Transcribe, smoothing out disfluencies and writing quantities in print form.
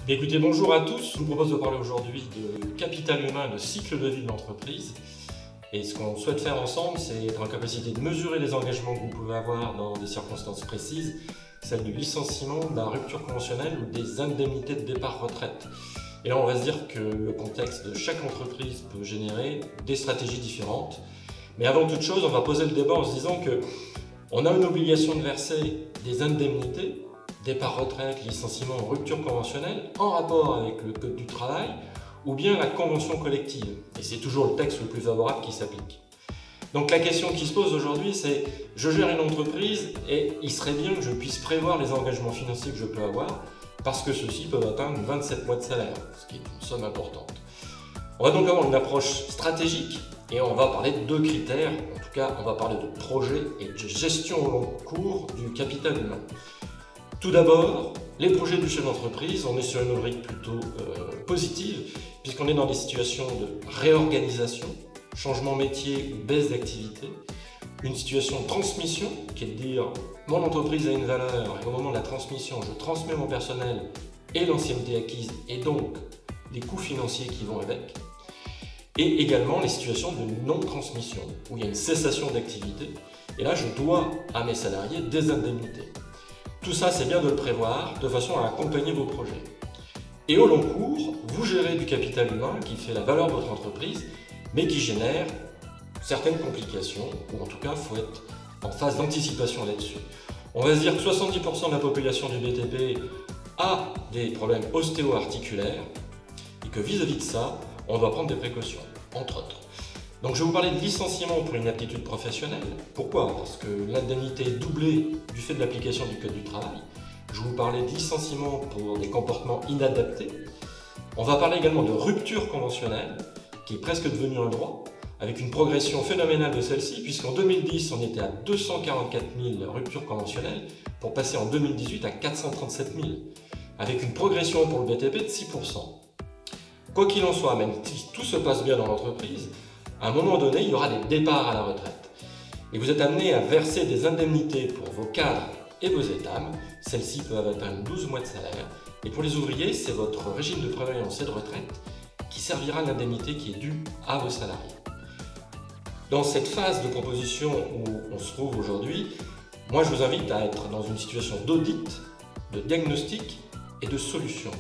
Écoutez, bonjour à tous. Je vous propose de parler aujourd'hui de capital humain, de cycle de vie de l'entreprise. Et ce qu'on souhaite faire ensemble, c'est être en capacité de mesurer les engagements que vous pouvez avoir dans des circonstances précises, celles du licenciement, de la rupture conventionnelle ou des indemnités de départ retraite. Et là, on va se dire que le contexte de chaque entreprise peut générer des stratégies différentes. Mais avant toute chose, on va poser le débat en se disant qu'on a une obligation de verser des indemnités, départ retraite, licenciement ou rupture conventionnelle, en rapport avec le Code du travail ou bien la convention collective. Et c'est toujours le texte le plus favorable qui s'applique. Donc la question qui se pose aujourd'hui, c'est je gère une entreprise et il serait bien que je puisse prévoir les engagements financiers que je peux avoir parce que ceux-ci peuvent atteindre 27 mois de salaire, ce qui est une somme importante. On va donc avoir une approche stratégique et on va parler de deux critères. En tout cas, on va parler de projet et de gestion au long cours du capital humain. Tout d'abord, les projets du chef d'entreprise, on est sur une rubrique plutôt positive puisqu'on est dans des situations de réorganisation, changement métier ou baisse d'activité, une situation de transmission qui est de dire mon entreprise a une valeur et au moment de la transmission, je transmets mon personnel et l'ancienneté acquise et donc les coûts financiers qui vont avec, et également les situations de non-transmission où il y a une cessation d'activité et là je dois à mes salariés des indemnités. Tout ça, c'est bien de le prévoir de façon à accompagner vos projets. Et au long cours, vous gérez du capital humain qui fait la valeur de votre entreprise, mais qui génère certaines complications, ou en tout cas, il faut être en phase d'anticipation là-dessus. On va se dire que 70% de la population du BTP a des problèmes ostéo-articulaires, et que vis-à-vis de ça, on doit prendre des précautions, entre autres. Donc je vais vous parler de licenciement pour inaptitude professionnelle. Pourquoi? Parce que l'indemnité est doublée du fait de l'application du Code du travail. Je vais vous parler de licenciement pour des comportements inadaptés. On va parler également de rupture conventionnelle, qui est presque devenue un droit, avec une progression phénoménale de celle-ci, puisqu'en 2010, on était à 244 000 ruptures conventionnelles, pour passer en 2018 à 437 000, avec une progression pour le BTP de 6%. Quoi qu'il en soit, même si tout se passe bien dans l'entreprise, à un moment donné, il y aura des départs à la retraite. Et vous êtes amené à verser des indemnités pour vos cadres et vos étames. Celles-ci peuvent atteindre 12 mois de salaire. Et pour les ouvriers, c'est votre régime de prévoyance et de retraite qui servira l'indemnité qui est due à vos salariés. Dans cette phase de proposition où on se trouve aujourd'hui, moi je vous invite à être dans une situation d'audit, de diagnostic et de solution.